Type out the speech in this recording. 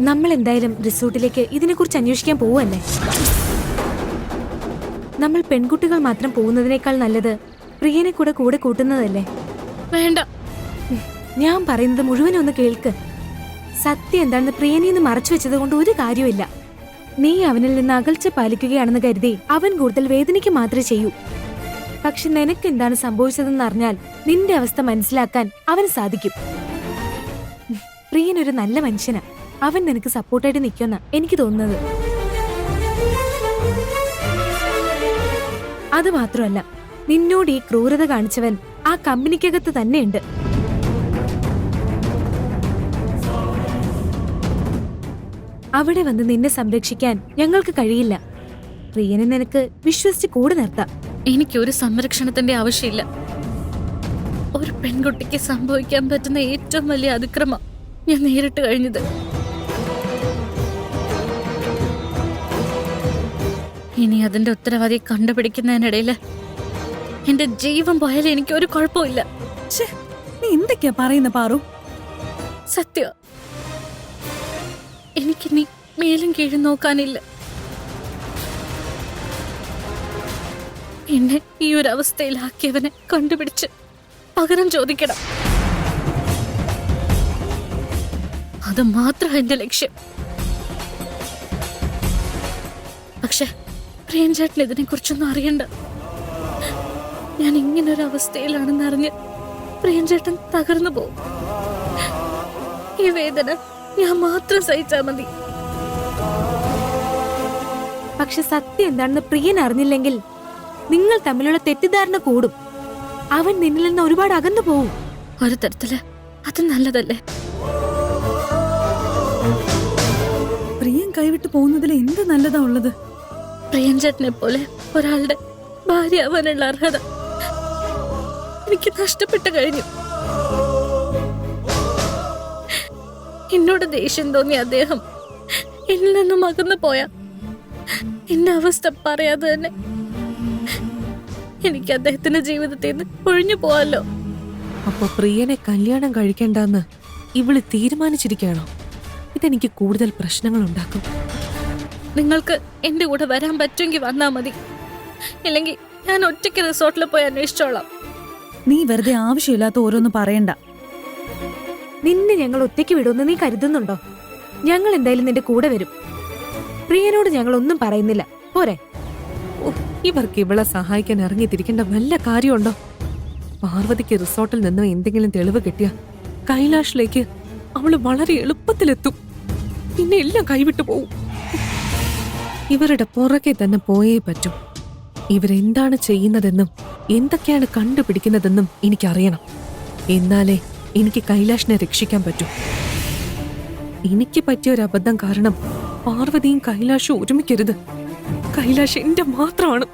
നമ്മൾ എന്തായാലും റിസോർട്ടിലേക്ക് ഇതിനെക്കുറിച്ച് അന്വേഷിക്കാൻ പോവല്ലേ. നമ്മൾ പെൺകുട്ടികൾ മാത്രം പോകുന്നതിനേക്കാൾ നല്ലത് പ്രിയനെ കൂടെ കൂടെ കൂട്ടുന്നതല്ലേ. വേണ്ട, ഞാൻ പറയുന്നത് മുഴുവനും ഒന്ന് കേൾക്ക്. സത്യം എന്താണെന്ന് പ്രിയനെ നിന്ന് മറച്ചു വെച്ചത് കൊണ്ട് ഒരു കാര്യമില്ല. നീ അവനിൽ നിന്ന് അകൽച്ച പാലിക്കുകയാണെന്ന് കരുതി അവൻ കൂടുതൽ വേദനയ്ക്ക് മാത്രമേ ചെയ്യൂ. പക്ഷെ നിനക്ക് എന്താണ് സംഭവിച്ചതെന്ന് അറിഞ്ഞാൽ നിന്റെ അവസ്ഥ മനസ്സിലാക്കാൻ അവന് സാധിക്കും. പ്രിയൻ ഒരു നല്ല മനുഷ്യനാ. അവൻ നിനക്ക് സപ്പോർട്ടായിട്ട് നിൽക്കുന്ന എനിക്ക് തോന്നുന്നത്. അത് മാത്രമല്ല, നിന്നോട് ഈ ക്രൂരത കാണിച്ചവൻ ആ കമ്പനിക്കകത്ത് തന്നെയുണ്ട്. അവിടെ വന്ന് നിന്നെ സംരക്ഷിക്കാൻ ഞങ്ങൾക്ക് കഴിയില്ല. പ്രിയനെ നിനക്ക് വിശ്വസിച്ച് കൂടെ നിർത്താം. എനിക്കൊരു സംരക്ഷണത്തിന്റെ ആവശ്യമില്ല. ഒരു പെൺകുട്ടിക്ക് സംഭവിക്കാൻ പറ്റുന്ന ഏറ്റവും വലിയ അതിക്രമം ഞാൻ നേരിട്ട് കഴിഞ്ഞത്. ഇനി അതിന്റെ ഉത്തരവാദിയെ കണ്ടുപിടിക്കുന്നതിനിടയില് എന്റെ ജീവൻ പോയാലും എനിക്ക് ഒരു കുഴപ്പമില്ല. നീ എന്തൊക്കെയാ പറയുന്ന പാറു? സത്യം, എനിക്ക് നീ മേലും കീഴും നോക്കാനില്ല. എന്നെ ഈ ഒരു അവസ്ഥയിലാക്കിയവനെ കണ്ടുപിടിച്ച് പകരം ചോദിക്കണം. അത് മാത്രമാണ് എന്റെ ലക്ഷ്യം. പക്ഷെ പ്രേംചേട്ടൻ ഇതിനെ കുറിച്ചൊന്നും അറിയണ്ട. ഞാൻ ഇങ്ങനൊരു അവസ്ഥയിലാണെന്ന് അറിഞ്ഞ് പ്രേംചേട്ടൻ തകർന്നു പോകും. ഈ വേദന ഞാൻ മാത്രം സഹിച്ചാ മതി. പക്ഷെ സത്യം എന്താണെന്ന് പ്രിയൻ അറിഞ്ഞില്ലെങ്കിൽ നിങ്ങൾ തമ്മിലുള്ള തെറ്റിദ്ധാരണ കൂടും. അവൻ നിന്നിൽ നിന്ന് ഒരുപാട് അകന്നു പോവും. ഒരു തരത്തില് അത് നല്ലതല്ലേ? പ്രിയൻ കൈവിട്ട് പോകുന്നതിൽ എന്ത് നല്ലതാ ഉള്ളത്? പ്രിയൻചേട്ടനെ പോലെ ഒരാളുടെ ഭാര്യ ആവാനുള്ള അർഹത എനിക്ക് നഷ്ടപ്പെട്ടു കഴിഞ്ഞു. എന്നോട് ദേഷ്യം തോന്നിയ അദ്ദേഹം എന്നിൽ നിന്നും അകന്നു പോയ എന്റെ അവസ്ഥ പറയാതെ തന്നെ എനിക്ക് അദ്ദേഹത്തിന്റെ ജീവിതത്തിൽ നിന്ന് ഒഴിഞ്ഞു പോവാലോ. അപ്പൊ പ്രിയനെ കല്യാണം കഴിക്കണ്ടെന്ന് ഇവള് തീരുമാനിച്ചിരിക്കുകയാണോ? ഇതെനിക്ക് കൂടുതൽ പ്രശ്നങ്ങൾ ഉണ്ടാക്കും. നിങ്ങൾക്ക് എന്റെ കൂടെ വരാൻ പറ്റുമെങ്കിൽ വന്നാ മതി. ഇല്ലെങ്കിൽ ഞാൻ ഒറ്റയ്ക്ക് റിസോർട്ടിൽ പോയി അന്വേഷിച്ചോളാം. നീ വെറുതെ ആവശ്യമില്ലാത്ത ഓരോന്ന് പറയണ്ട. നിന്നെ ഞങ്ങൾ ഒറ്റയ്ക്ക് വിടുമെന്ന് നീ കരുതുന്നുണ്ടോ? ഞങ്ങൾ എന്തായാലും നിന്റെ കൂടെ വരും. പ്രിയനോട് ഞങ്ങൾ ഒന്നും പറയുന്നില്ല, പോരെ? ഇവർക്ക് ഇവളെ സഹായിക്കാൻ ഇറങ്ങിത്തിരിക്കേണ്ട വല്ല കാര്യമുണ്ടോ? പാർവതിക്ക് റിസോർട്ടിൽ നിന്ന് എന്തെങ്കിലും തെളിവ് കിട്ടിയ കൈലാഷിലേക്ക് അവള് വളരെ എളുപ്പത്തിലെത്തും. പിന്നെ എല്ലാം കൈവിട്ടു പോവും. ഇവരുടെ പുറകെ തന്നെ പോയേ പറ്റൂ. ഇവരെന്താണ് ചെയ്യുന്നതെന്നും എന്തൊക്കെയാണ് കണ്ടുപിടിക്കുന്നതെന്നും എനിക്കറിയണം. എന്നാലേ എനിക്ക് കൈലാഷിനെ രക്ഷിക്കാൻ പറ്റൂ. എനിക്ക് പറ്റിയ ഒരു അബദ്ധം കാരണം പാർവതിയും കൈലാഷും ഒരുമിക്കരുത്. കൈലാഷ് എന്റെ മാത്രമാണ്.